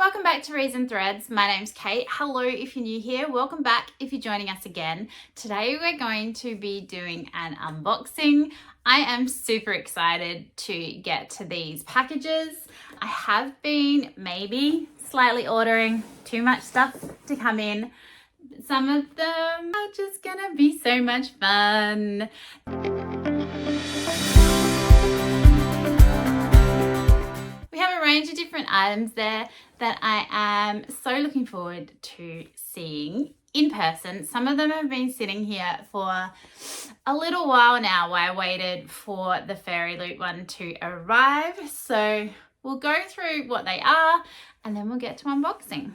welcome back to Reads and Threads. My name's Kate. Hello if you're new here. Welcome back if you're joining us again. Today we're going to be doing an unboxing. I am super excited to get to these packages. I have been maybe slightly ordering too much stuff to come in. Some of them are just gonna be so much fun. We have a range of different items there that I am so looking forward to seeing in person. Some of them have been sitting here for a little while now while I waited for the Fairyloot one to arrive. So we'll go through what they are and then we'll get to unboxing.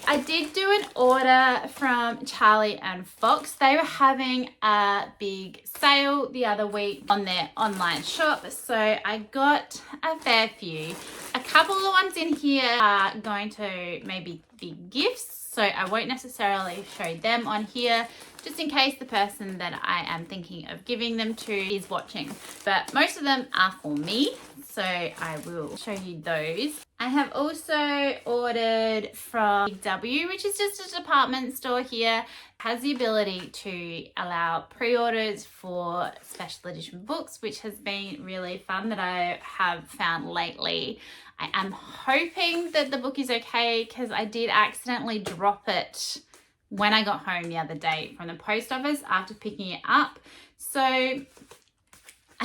I did do an order from Charlie and Fox. They were having a big sale the other week on their online shop, so I got a fair few. A couple of the ones in here are going to maybe be gifts, so I won't necessarily show them on here, just in case the person that I am thinking of giving them to is watching. But most of them are for me, so I will show you those. I have also ordered from Big W, which is just a department store here. It has the ability to allow pre-orders for special edition books, which has been really fun that I have found lately. I am hoping that the book is okay because I did accidentally drop it when I got home the other day from the post office after picking it up. So I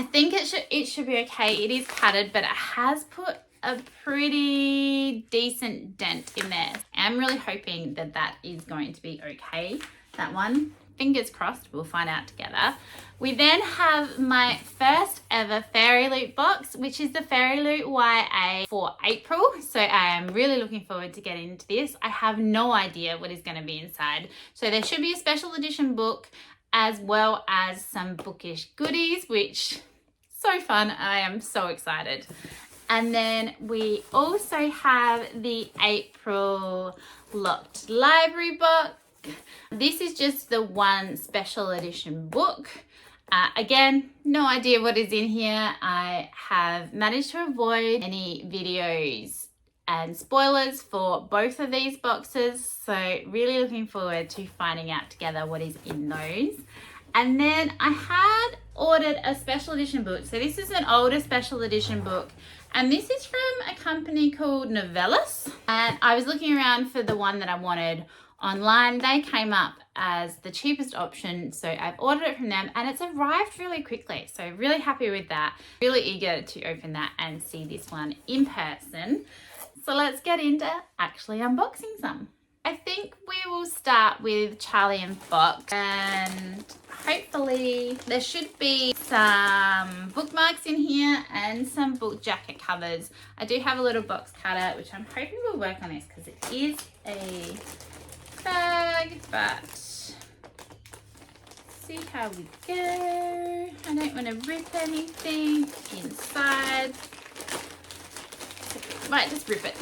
think it should be okay. It is padded, but it has put a pretty decent dent in there. I'm really hoping that that is going to be okay, that one. Fingers crossed, we'll find out together. We then have my first ever Fairyloot box, which is the Fairyloot YA for April. So I am really looking forward to getting into this. I have no idea what is going to be inside. So there should be a special edition book as well as some bookish goodies, which so fun. I am so excited. And then we also have the April Locked Library book. This is just the one special edition book. Again, no idea what is in here. I have managed to avoid any videos and spoilers for both of these boxes. So really looking forward to finding out together what is in those. And then I had ordered a special edition book. So this is an older special edition book. And this is from a company called Novellous. And I was looking around for the one that I wanted online. They came up as the cheapest option. So I've ordered it from them and it's arrived really quickly. So really happy with that. Really eager to open that and see this one in person. So let's get into actually unboxing some. I think we will start with Charlie and Fox, and hopefully there should be some bookmarks in here and some book jacket covers. I do have a little box cutter, which I'm hoping will work on this because it is a bag, but see how we go. I don't want to rip anything inside. Might just rip it.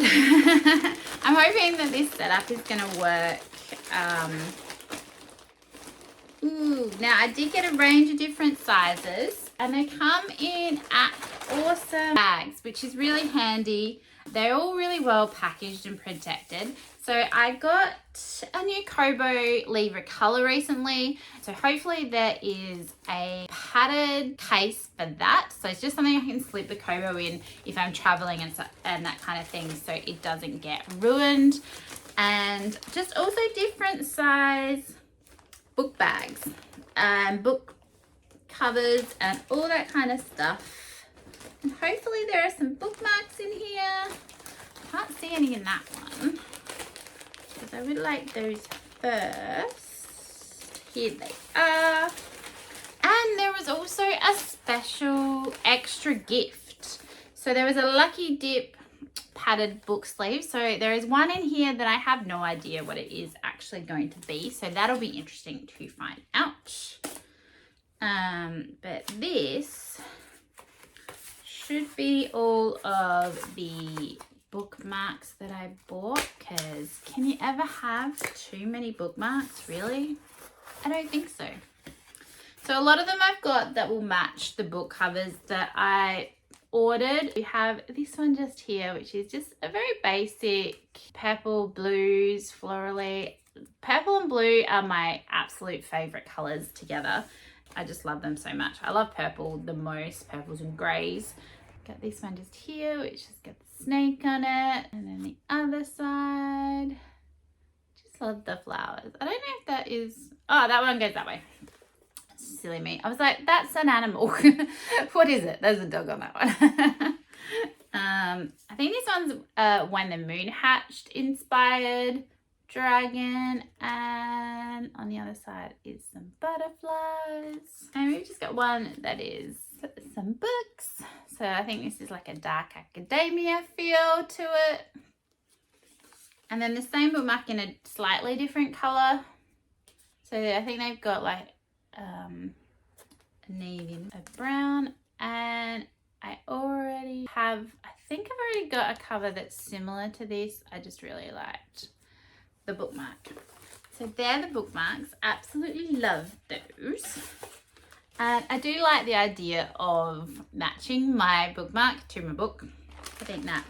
I'm hoping that this setup is going to work. Now I did get a range of different sizes and they come in at awesome bags, which is really handy. They're all really well packaged and protected. So I got a new Kobo Libra color recently. So hopefully there is a padded case for that. So it's just something I can slip the Kobo in if I'm traveling and that kind of thing, so it doesn't get ruined. And just also different size book bags and book covers and all that kind of stuff. And hopefully there are some bookmarks in here. Can't see any in that one, because I would like those first. Here they are. And there was also a special extra gift. So there was a Lucky Dip padded book sleeve. So there is one in here that I have no idea what it is actually going to be. So that'll be interesting to find out. But this should be all of the bookmarks that I bought, because can you ever have too many bookmarks, really? I don't think so. So a lot of them I've got that will match the book covers that I ordered. We have this one just here, which is just a very basic purple, blues, florally. Purple and blue are my absolute favorite colors together. I just love them so much. I love purple the most, purples and grays. Got this one just here, which has got the snake on it. And then the other side. Just love the flowers. I don't know if that is, oh, that one goes that way. Silly me. I was like, that's an animal. What is it? There's a dog on that one. I think this one's When the Moon Hatched inspired dragon, and on the other side is some butterflies, and we've just got one that is some books. So I think this is like a dark academia feel to it, and then the same bookmark in a slightly different color. So I think they've got like a navy, a brown, and I think I've already got a cover that's similar to this. I just really liked the bookmark. So they're the bookmarks. Absolutely love those. And I do like the idea of matching my bookmark to my book. I think that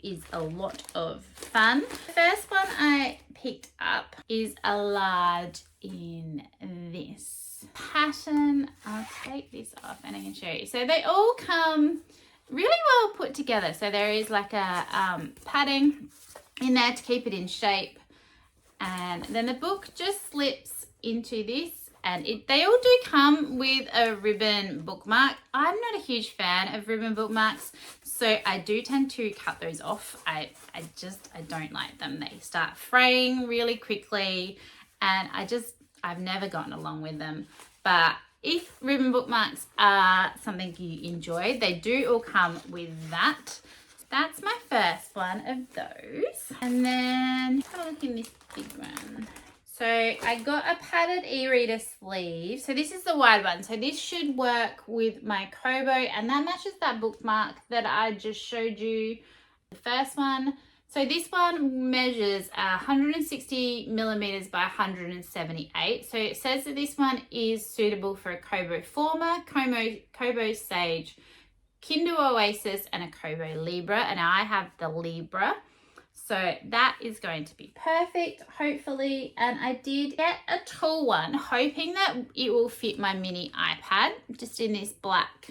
is a lot of fun. The first one I picked up is a large in this pattern. I'll take this off and I can show you. So they all come really well put together. So there is like a padding in there to keep it in shape. And then the book just slips into this, and they all do come with a ribbon bookmark. I'm not a huge fan of ribbon bookmarks, so I do tend to cut those off. I don't like them. They start fraying really quickly, and I've never gotten along with them. But if ribbon bookmarks are something you enjoy, they do all come with that. That's my first one of those. And then have a look in this big one. So I got a padded e-reader sleeve. So this is the wide one. So this should work with my Kobo, and that matches that bookmark that I just showed you. The first one. So this one measures 160 millimeters by 178. So it says that this one is suitable for a Kobo Forma, Kobo Sage, Kindle Oasis, and a Kobo Libra, and I have the Libra. So that is going to be perfect, hopefully. And I did get a tall one, hoping that it will fit my mini iPad, just in this black.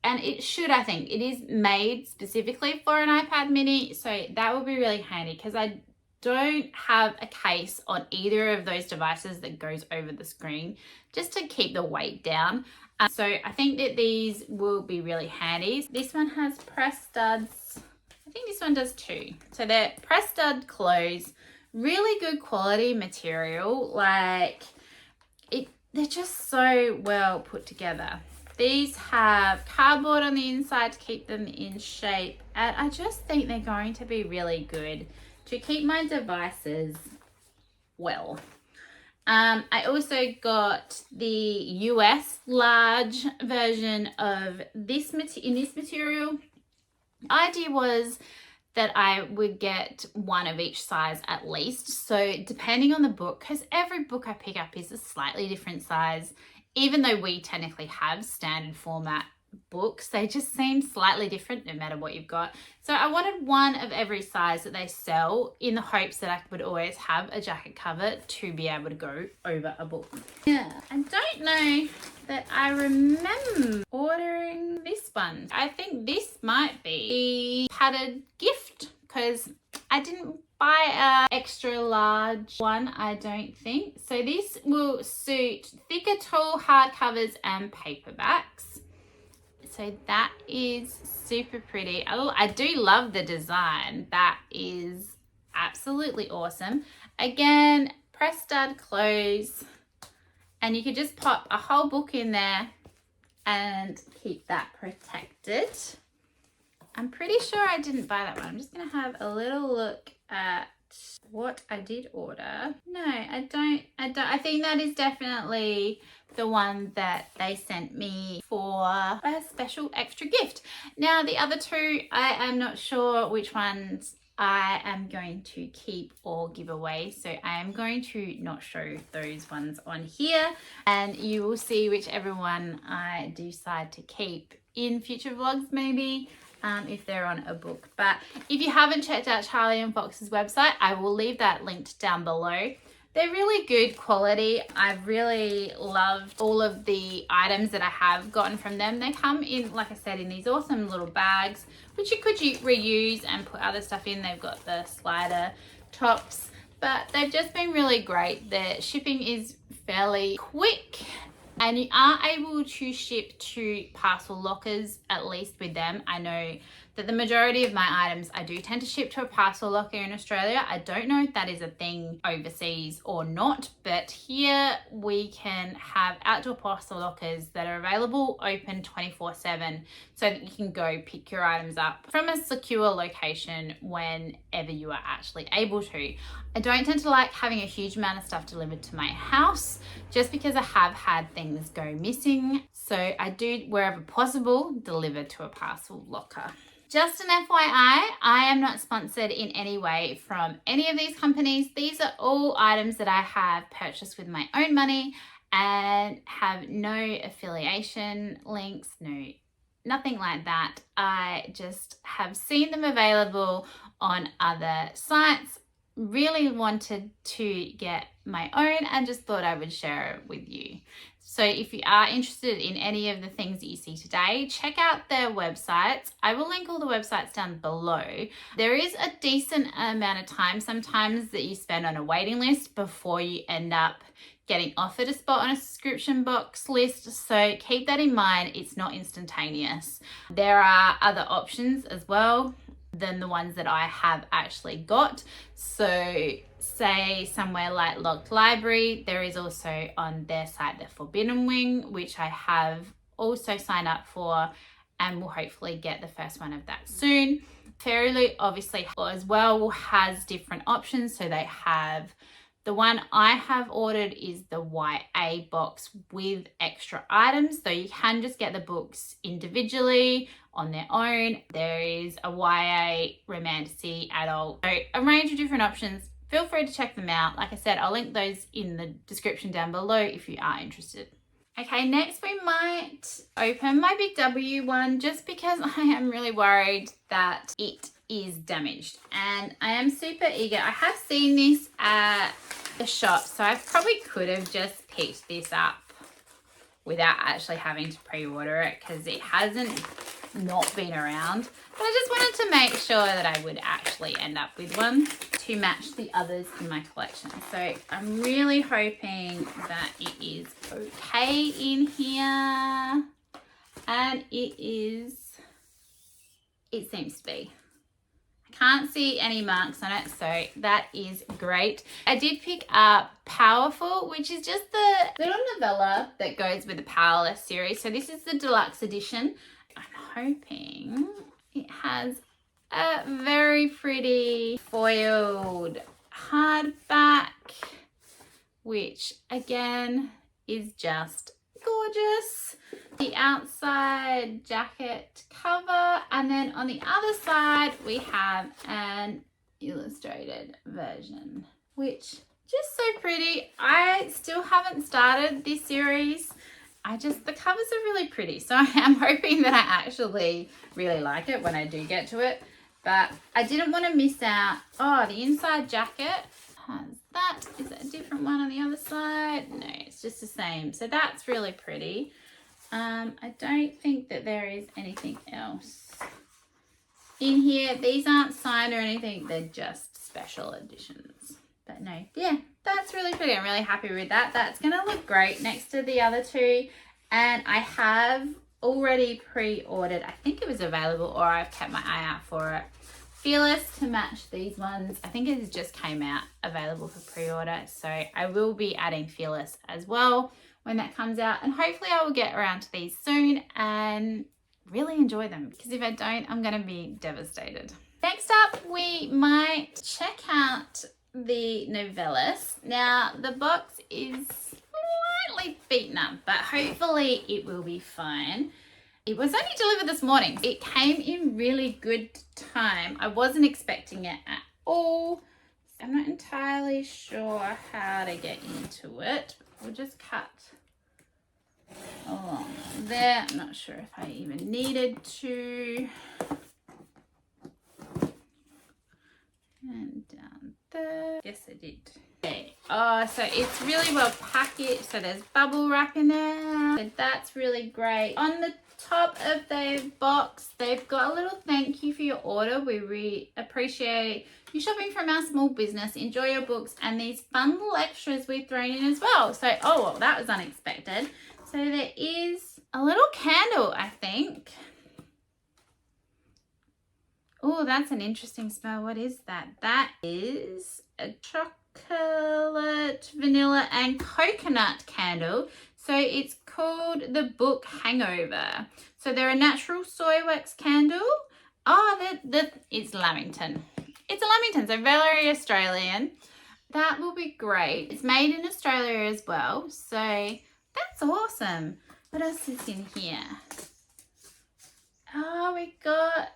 And it should, I think. It is made specifically for an iPad mini, so that will be really handy because I don't have a case on either of those devices that goes over the screen, just to keep the weight down. So I think that these will be really handy. This one has press studs. I think this one does too. So they're press stud close, really good quality material. Like they're just so well put together. These have cardboard on the inside to keep them in shape. And I just think they're going to be really good to keep my devices well. I also got the US large version of this in this material. The idea was that I would get one of each size at least. So depending on the book, because every book I pick up is a slightly different size, even though we technically have standard format books, they just seem slightly different no matter what you've got. So I wanted one of every size that they sell, in the hopes that I would always have a jacket cover to be able to go over a book. Yeah, I don't know that I remember ordering this one. I think this might be a padded gift because I didn't buy a extra large one, I don't think. So this will suit thicker, tall hardcovers and paperbacks. So that is super pretty. I do love the design. That is absolutely awesome. Again, press stud close, and you could just pop a whole book in there and keep that protected. I'm pretty sure I didn't buy that one. I'm just going to have a little look at what I did order. No, I don't. I think that is definitely the one that they sent me for a special extra gift. Now the other two, I am not sure which ones I am going to keep or give away. So I am going to not show those ones on here, and you will see whichever one I decide to keep in future vlogs maybe, if they're on a book. But if you haven't checked out Charlie and Fox's website, I will leave that linked down below. They're really good quality. I've really loved all of the items that I have gotten from them. They come in, like I said, in these awesome little bags, which you could reuse and put other stuff in. They've got the slider tops, but they've just been really great. The shipping is fairly quick, and you are able to ship to parcel lockers, at least with them. I know that the majority of my items I do tend to ship to a parcel locker in Australia. I don't know if that is a thing overseas or not, but here we can have outdoor parcel lockers that are available, open 24/7, so that you can go pick your items up from a secure location whenever you are actually able to. I don't tend to like having a huge amount of stuff delivered to my house, just because I have had things go missing. So I do, wherever possible, deliver to a parcel locker. Just an FYI, I am not sponsored in any way from any of these companies. These are all items that I have purchased with my own money and have no affiliation links, nothing like that. I just have seen them available on other sites, really wanted to get my own, and just thought I would share it with you. So if you are interested in any of the things that you see today, check out their websites. I will link all the websites down below. There is a decent amount of time sometimes that you spend on a waiting list before you end up getting offered a spot on a subscription box list. So keep that in mind. It's not instantaneous. There are other options as well than the ones that I have actually got. So say somewhere like Locked Library, there is also on their site the Forbidden Wing, which I have also signed up for and will hopefully get the first one of that soon. Fairyloot obviously as well has different options. So they have, the one I have ordered is the YA box with extra items. So you can just get the books individually on their own. There is a YA, romantasy, adult, so a range of different options. Feel free to check them out. Like I said, I'll link those in the description down below if you are interested. Okay, next we might open my Big W one, just because I am really worried that it is damaged, and I am super eager. I have seen this at the shop, so I probably could have just picked this up without actually having to pre-order it, because it hasn't not been around. But I just wanted to make sure that I would actually end up with one to match the others in my collection. So I'm really hoping that it is okay in here, and it seems to be. Can't see any marks on it, so that is great. I did pick up Powerful, which is just the little novella that goes with the Powerless series. So this is the deluxe edition. I'm hoping it has a very pretty foiled hardback, which again is just gorgeous. The outside jacket cover, and then on the other side we have an illustrated version, which just so pretty. I still haven't started this series. The covers are really pretty, so I am hoping that I actually really like it when I do get to it. But I didn't want to miss out. Oh, the inside jacket has that. Is it a different one on the other side? No, it's just the same. So that's really pretty. I don't think that there is anything else in here. These aren't signed or anything. They're just special editions. But no, yeah, that's really pretty. I'm really happy with that. That's going to look great next to the other two. And I have already pre-ordered, I think it was available, or I've kept my eye out for it, Fearless to match these ones. I think it just came out available for pre-order. So I will be adding Fearless as well when that comes out. And hopefully I will get around to these soon and really enjoy them, because if I don't, I'm going to be devastated. Next up, we might check out the Novellous. Now, the box is slightly beaten up, but hopefully it will be fine. It was only delivered this morning. It came in really good time. I wasn't expecting it at all. I'm not entirely sure how to get into it. We'll just cut along there. I'm not sure if I even needed to. And down there. Yes, I did. Okay. Oh, so it's really well packaged. So there's bubble wrap in there. So that's really great. On the top of the box, they've got a little thank you for your order. We really appreciate you shopping from our small business. Enjoy your books and these fun little extras we've thrown in as well. So, oh, well, that was unexpected. So there is a little candle, I think. Oh, that's an interesting smell. What is that? That is a chocolate, vanilla, and coconut candle. So it's called the Book Hangover. So they're a natural soy wax candle. Oh, it's Lamington. It's a Lamington, so very Australian. That will be great. It's made in Australia as well. So that's awesome. What else is in here? Oh, we got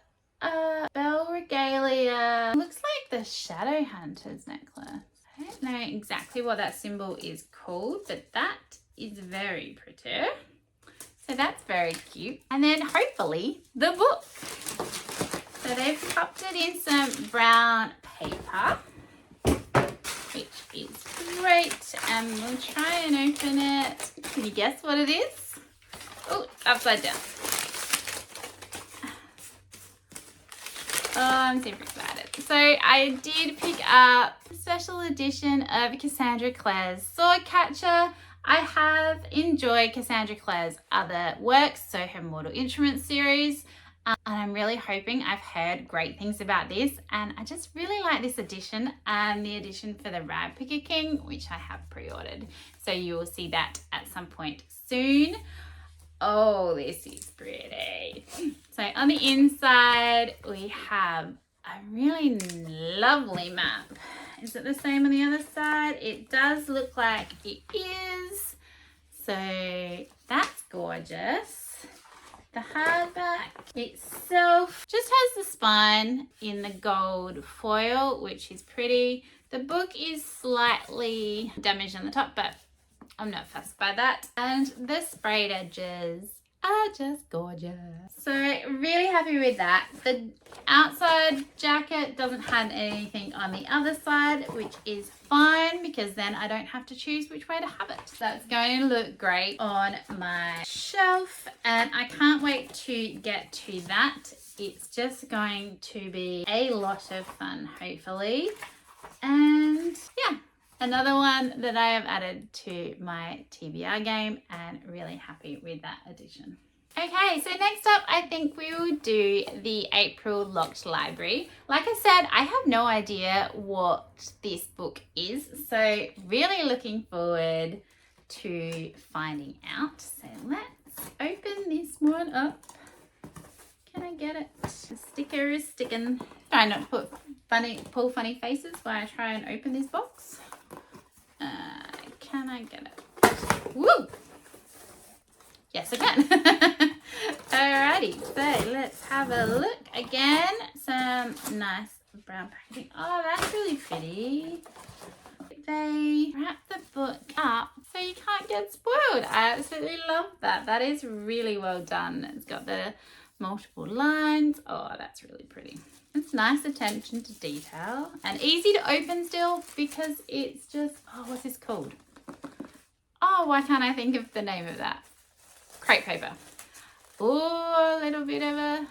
Bell Regalia. Looks like the Shadow Hunter's necklace. I don't know exactly what that symbol is called, but that is very pretty. So that's very cute. And then hopefully the book. So they've popped it in some brown paper, which is great. And we'll try and open it. Can you guess what it is? Oh, upside down. Oh, I'm super excited. So I did pick up a special edition of Cassandra Clare's Swordcatcher. I have enjoyed Cassandra Clare's other works, so her Mortal Instruments series, and I'm really hoping. I've heard great things about this, and I just really like this edition and the edition for the Rag Picker King, which I have pre-ordered. So you will see that at some point soon. Oh, this is pretty. So on the inside, we have a really lovely map. Is it the same on the other side? It does look like it is. So that's gorgeous. The hardback itself just has the spine in the gold foil, which is pretty. The book is slightly damaged on the top, but I'm not fussed by that. And the sprayed edges are just gorgeous. So really happy with that. The outside jacket doesn't have anything on the other side, which is fine because then I don't have to choose which way to have it. So that's going to look great on my shelf, and I can't wait to get to that. It's just going to be a lot of fun, hopefully. And yeah, another one that I have added to my TBR game, and really happy with that addition. Okay, so next up, I think we will do the April Locked Library. Like I said, I have no idea what this book is, so really looking forward to finding out. So let's open this one up. Can I get it? The sticker is sticking. Try not to pull funny faces while I try and open this box. Can I get it? Woo! Yes, I can. Alrighty, so let's have a look again. Some nice brown packaging. Oh, that's really pretty. They wrap the book up so you can't get spoiled. I absolutely love that. That is really well done. It's got the multiple lines. Oh, that's really pretty. It's nice attention to detail and easy to open still because it's just, oh, what's this called? Oh, why can't I think of the name of that? Crepe paper. Oh, a little bit of a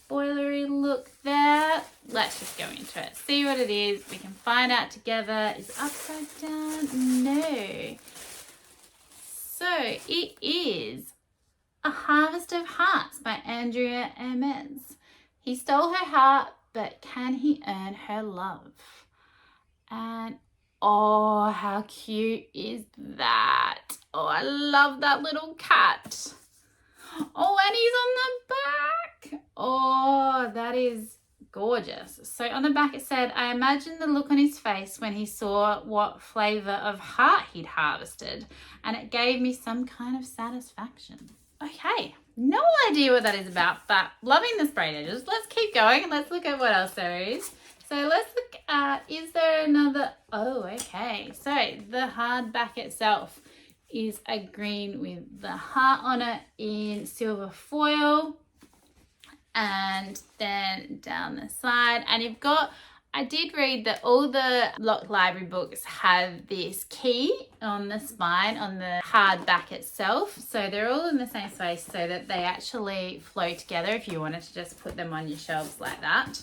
spoilery look there. Let's just go into it. See what it is. We can find out together. Is it upside down? No. So it is A Harvest of Hearts by Andrea Hermes. He stole her heart, but can he earn her love? And oh, how cute is that? Oh, I love that little cat. Oh, and he's on the back. Oh, that is gorgeous. So on the back it said, I imagine the look on his face when he saw what flavour of heart he'd harvested, and it gave me some kind of satisfaction. Okay, No idea what that is about, but loving the sprayed edges. Let's keep going and let's look at what else there is. So let's look at, is there another, oh, okay. So the hardback itself is a green with the heart on it in silver foil. And then down the side, and you've got, I did read that all the Lock Library books have this key on the spine, on the hardback itself. So they're all in the same space so that they actually flow together if you wanted to just put them on your shelves like that.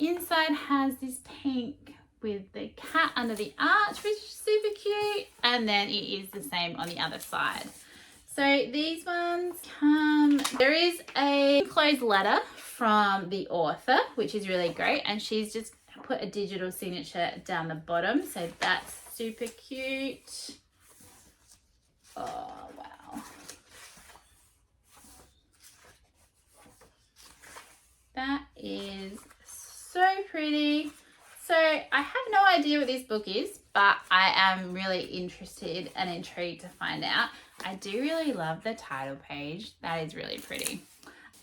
Inside has this pink with the cat under the arch, which is super cute. And then it is the same on the other side. So these ones come, there is a enclosed letter from the author, which is really great. And she's just put a digital signature down the bottom. So that's super cute. Oh, wow. That is so pretty. So I have no idea what this book is, but I am really interested and intrigued to find out. I do really love the title page. That is really pretty.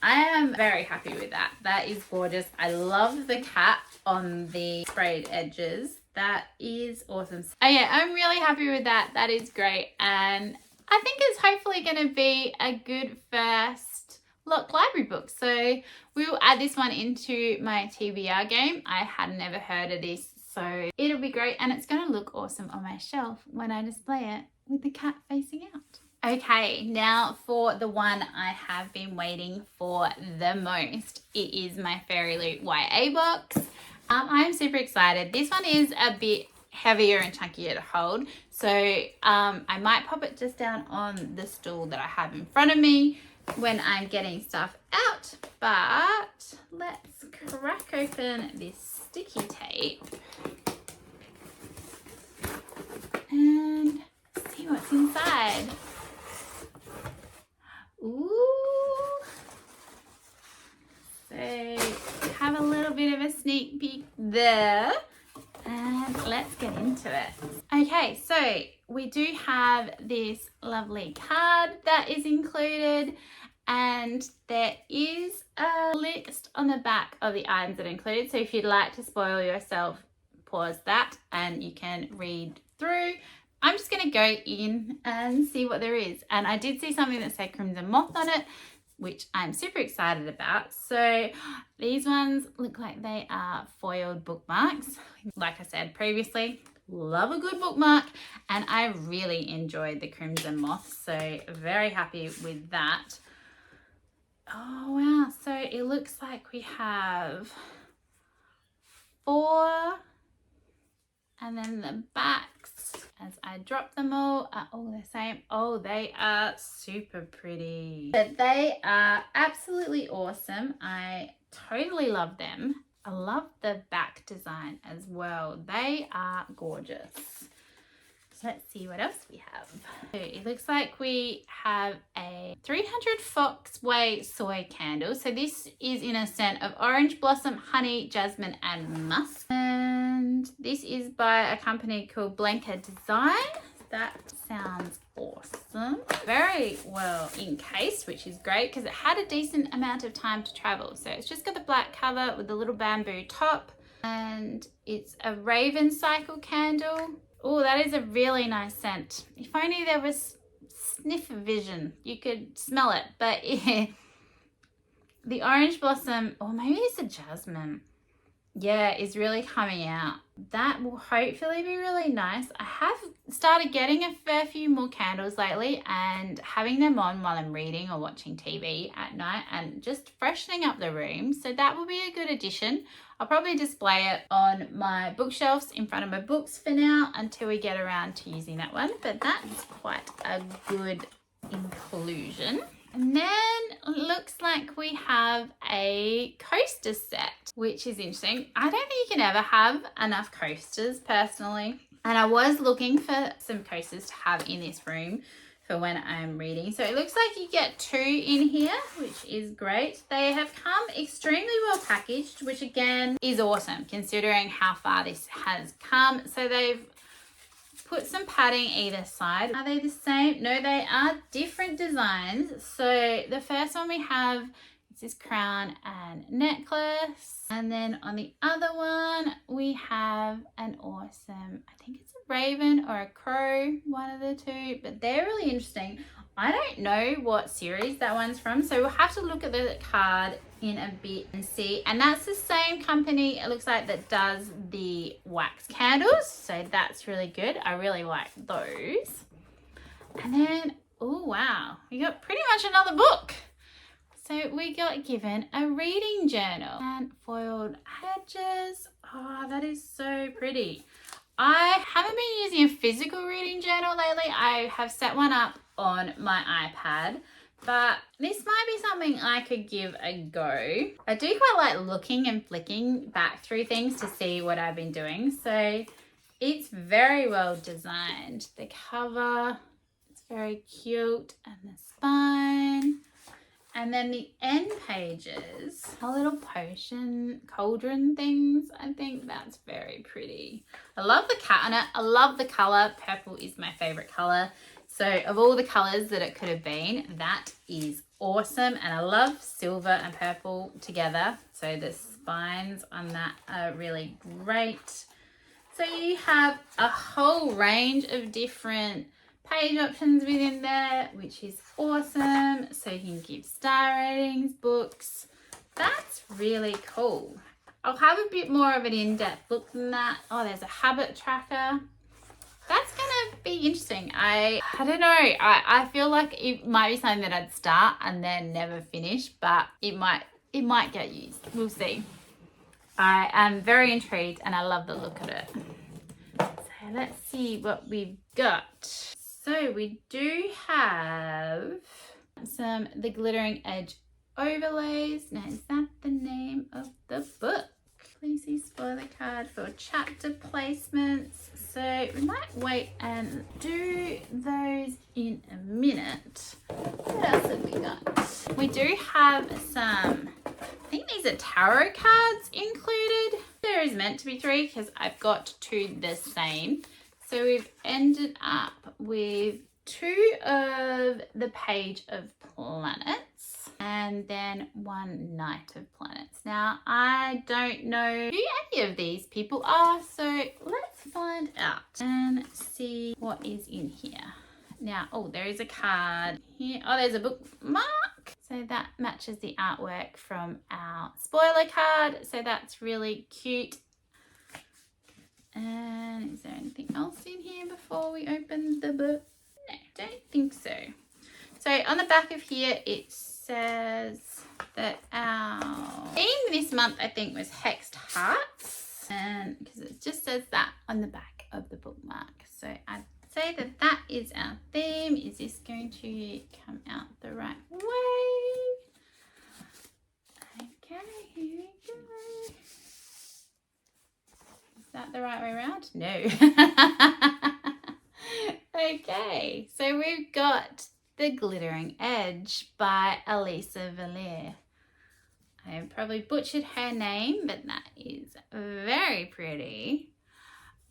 I am very happy with that. That is gorgeous. I love the cat on the sprayed edges. That is awesome. Oh yeah, I'm really happy with that. That is great. And I think it's hopefully going to be a good first Lock Library book. So we will add this one into my TBR game. I had never heard of this, so it'll be great. And it's going to look awesome on my shelf when I display it with the cat facing out. Okay, now for the one I have been waiting for the most. It is my Fairyloot YA box. I'm super excited. This one is a bit heavier and chunkier to hold. So I might pop it just down on the stool that I have in front of me when I'm getting stuff out. But let's crack open this sticky tape and see what's inside. Ooh. So have a little bit of a sneak peek there. And let's get into it. Okay, so we do have this lovely card that is included, and there is a list on the back of the items that are included. So if you'd like to spoil yourself, pause that and you can read through. I'm just going to go in and see what there is. And I did see something that said Crimson Moth on it, which I'm super excited about. So these ones look like they are foiled bookmarks. Like I said previously, love a good bookmark, and I really enjoyed the Crimson Moth, so very happy with that. Oh wow, so it looks like we have 4, and then the backs, as I drop them all, are all the same. Oh, they are super pretty. But they are absolutely awesome. I totally love them. I love the back design as well. They are gorgeous. So let's see what else we have. So it looks like we have a 300 Foxway soy candle. So this is in a scent of orange blossom, honey, jasmine, and musk. And this is by a company called Blanca Design. That sounds awesome. Very well encased, which is great because it had a decent amount of time to travel. So it's just got the black cover with the little bamboo top, and it's a Raven Cycle candle. Oh, that is a really nice scent. If only there was sniff vision, you could smell it. But yeah, the orange blossom, or maybe it's a jasmine, yeah, is really coming out. That will hopefully be really nice. I have started getting a fair few more candles lately and having them on while I'm reading or watching TV at night and just freshening up the room. So that will be a good addition. I'll probably display it on my bookshelves in front of my books for now until we get around to using that one. But that's quite a good inclusion. And then it looks like we have a coaster set, which is interesting. I don't think you can ever have enough coasters personally. And I was looking for some coasters to have in this room for when I'm reading. So it looks like you get 2 in here, which is great. They have come extremely well packaged, which again is awesome considering how far this has come. So they've put some padding either side. Are they the same? No, they are different designs. So the first one we have is this crown and necklace. And then on the other one, we have an awesome, I think it's a raven or a crow, one of the two, but they're really interesting. I don't know what series that one's from, so we'll have to look at the card in a bit and see. And that's the same company, it looks like, that does the wax candles, so that's really good. I really like those. And then, oh wow, we got pretty much another book. So we got given a reading journal and foiled edges. Oh, that is so pretty. I haven't been using a physical reading journal lately. I have set one up on my iPad, but this might be something I could give a go. I do quite like looking and flicking back through things to see what I've been doing. So it's very well designed. The cover, it's very cute, and the spine. And then the end pages, a little potion cauldron things. I think that's very pretty. I love the cat on it. I love the color. Purple is my favorite color. So of all the colors that it could have been, that is awesome. And I love silver and purple together. So the spines on that are really great. So you have a whole range of different page options within there, which is awesome. So you can give star ratings, books. That's really cool. I'll have a bit more of an in-depth look than that. Oh, there's a habit tracker. That's gonna be interesting. I don't know. I feel like it might be something that I'd start and then never finish, but it might get used. We'll see. I am very intrigued and I love the look of it. So let's see what we've got. So we do have the Glittering Edge overlays. Now, is that the name of the book? Please see spoiler card for chapter placements. So we might wait and do those in a minute. What else have we got? We do have some, I think these are tarot cards included. There is meant to be 3 because I've got 2 the same. So we've ended up with 2 of the Page of Planets and then 1 Knight of Planets. Now, I don't know who any of these people are, so let's find out and see what is in here. Now, oh, there is a card here. Oh, there's a bookmark. So that matches the artwork from our spoiler card. So that's really cute. And is there anything else in here before we open the book? No, don't think so. So on the back of here, it says that our theme this month, I think, was Hexed Hearts. And because it just says that on the back of the bookmark. So I'd say that that is our theme. Is this going to come out the right way? Okay, here we go. Is that the right way around? No. Okay, so we've got The Glittering Edge by Elisa Valliere. I probably butchered her name, but that is very pretty.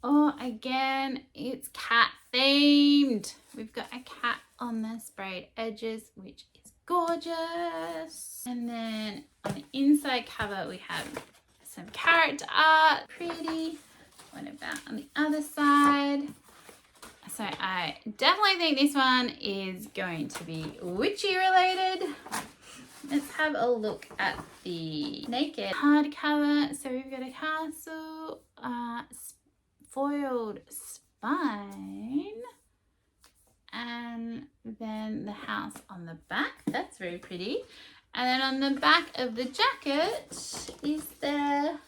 Oh, again, it's cat themed. We've got a cat on the sprayed edges, which is gorgeous. And then on the inside cover, we have some character art, pretty. What about on the other side? So I definitely think this one is going to be witchy related. Let's have a look at the naked hardcover. So we've got a castle, foiled spine, and then the house on the back. That's very pretty. And then on the back of the jacket, is there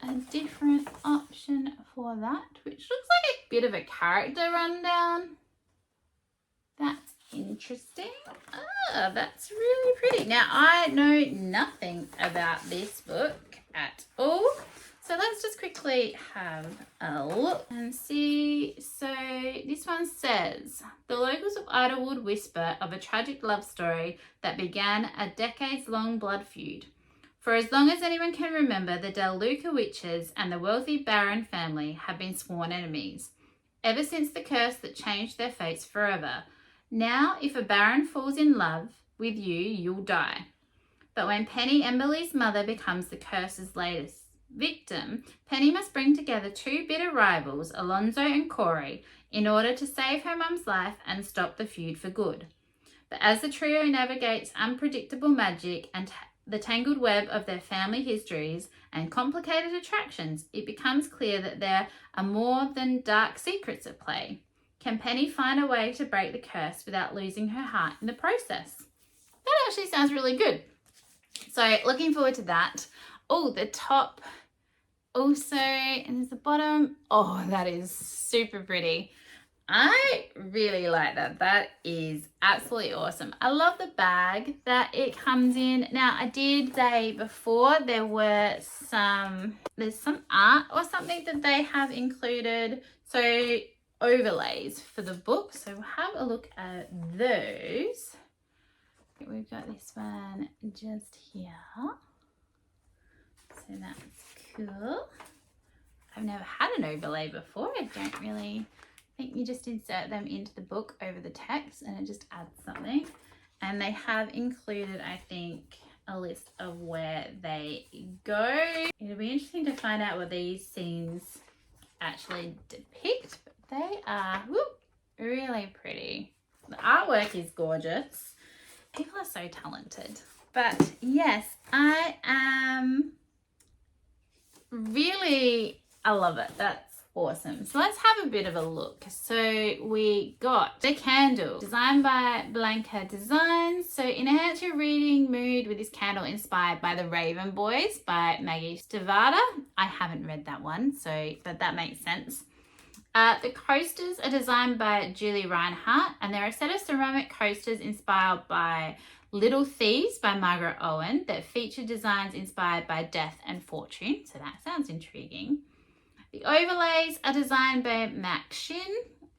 a different option for that, which looks like a bit of a character rundown. That's interesting. Oh, that's really pretty. Now, I know nothing about this book at all. So let's just quickly have a look and see. So this one says, the locals of Idlewood whisper of a tragic love story that began a decades-long blood feud. For as long as anyone can remember, the Del Luca witches and the wealthy Baron family have been sworn enemies. ever since the curse that changed their fates forever. Now, if a baron falls in love with you, you'll die. But when Penny, Emberly's mother, becomes the curse's latest victim, Penny must bring together two bitter rivals, Alonzo and Corey, in order to save her mum's life and stop the feud for good. But as the trio navigates unpredictable magic and the tangled web of their family histories and complicated attractions, it becomes clear that there are more than dark secrets at play. Can Penny find a way to break the curse without losing her heart in the process? That actually sounds really good. So looking forward to that. Oh, the top also, and there's the bottom. Oh, that is super pretty. I really like that. That is absolutely awesome. I love the bag that it comes in. Now, I did say before there's some art or something that they have included. So overlays for the book. So we'll have a look at those. We've got this one just here. So that's cool. I've never had an overlay before. I don't really think you just insert them into the book over the text and it just adds something. And they have included, I think, a list of where they go. It'll be interesting to find out what these scenes actually depict, but they are really pretty. The artwork is gorgeous. People are so talented. But yes, I love it. That's awesome. So let's have a bit of a look. So we got the candle designed by Blanca Designs. So enhance your reading mood with this candle inspired by The Raven Boys by Maggie Stavada. I haven't read that one, but that makes sense. The coasters are designed by Julie Reinhardt, and they're a set of ceramic coasters inspired by Little Thieves by Margaret Owen that feature designs inspired by death and fortune. So that sounds intriguing. The overlays are designed by Mac Shin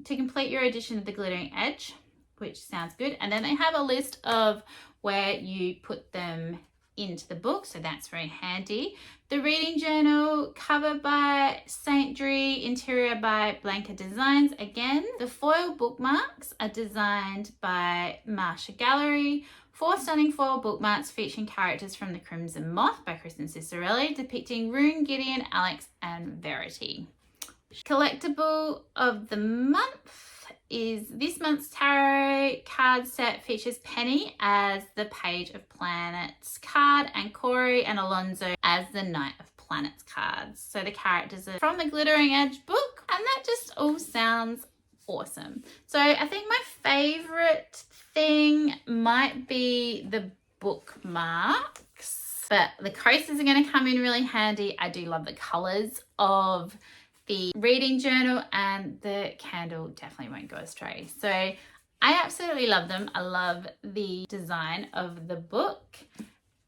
to complete your edition of the Glittering Edge, which sounds good. And then they have a list of where you put them into the book, so that's very handy. The reading journal cover by Saint Dree, interior by Blanca Designs again. The foil bookmarks are designed by Marsha Gallery. 4 stunning foil bookmarks featuring characters from The Crimson Moth by Kristen Cicerelli, depicting Rune, Gideon, Alex, and Verity. Collectible of the month is this month's tarot card set features Penny as the Page of Planets card and Corey and Alonzo as the Knight of Planets cards. So the characters are from the Glittering Edge book, and that just all sounds awesome. So I think my favorite thing might be the bookmarks, but the coasters are going to come in really handy. I do love the colors of the reading journal, and the candle definitely won't go astray. So I absolutely love them. I love the design of the book,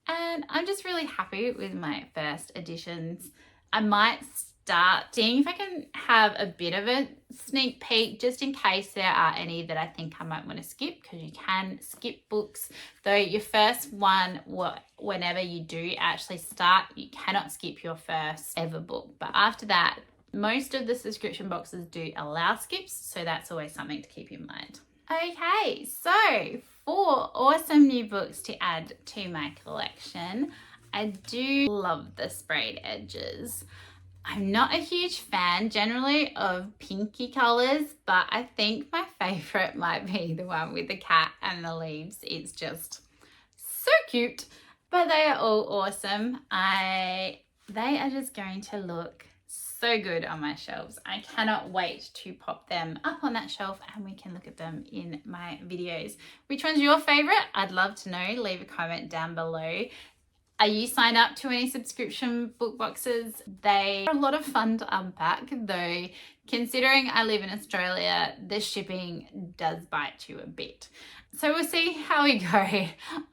and I'm just really happy with my first editions. I might start seeing if I can have a bit of a sneak peek just in case there are any that I think I might want to skip, because you can skip books. Though your first one, whenever you do actually start, you cannot skip your first ever book. But after that, most of the subscription boxes do allow skips, so that's always something to keep in mind. Okay, so 4 awesome new books to add to my collection. I do love the sprayed edges. I'm not a huge fan generally of pinky colours, but I think my favourite might be the one with the cat and the leaves. It's just so cute, but they are all awesome. They are just going to look so good on my shelves. I cannot wait to pop them up on that shelf and we can look at them in my videos. Which one's your favourite? I'd love to know. Leave a comment down below. Are you signed up to any subscription book boxes? They are a lot of fun to unpack, though considering I live in Australia, the shipping does bite you a bit. So we'll see how we go.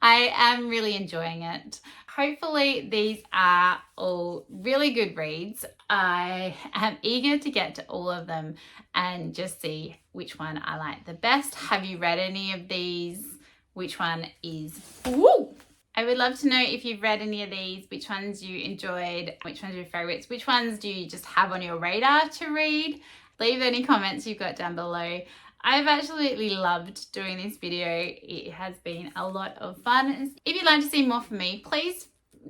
I am really enjoying it. Hopefully these are all really good reads. I am eager to get to all of them and just see which one I like the best. Have you read any of these? Which one is... Woo! I would love to know if you've read any of these, which ones you enjoyed, which ones are your favourites, which ones do you just have on your radar to read. leave any comments you've got down below. I've absolutely loved doing this video. It has been a lot of fun. If you'd like to see more from me, please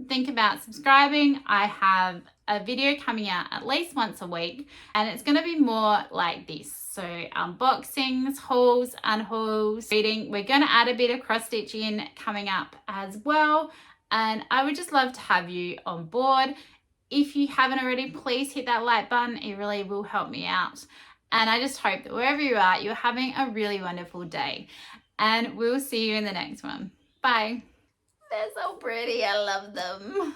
think about subscribing. I have a video coming out at least once a week, and it's going to be more like this. So unboxings, hauls, unhauls, reading. We're going to add a bit of cross stitch in coming up as well. And I would just love to have you on board. If you haven't already, please hit that like button. It really will help me out. And I just hope that wherever you are, you're having a really wonderful day. And we'll see you in the next one. Bye. They're so pretty. I love them.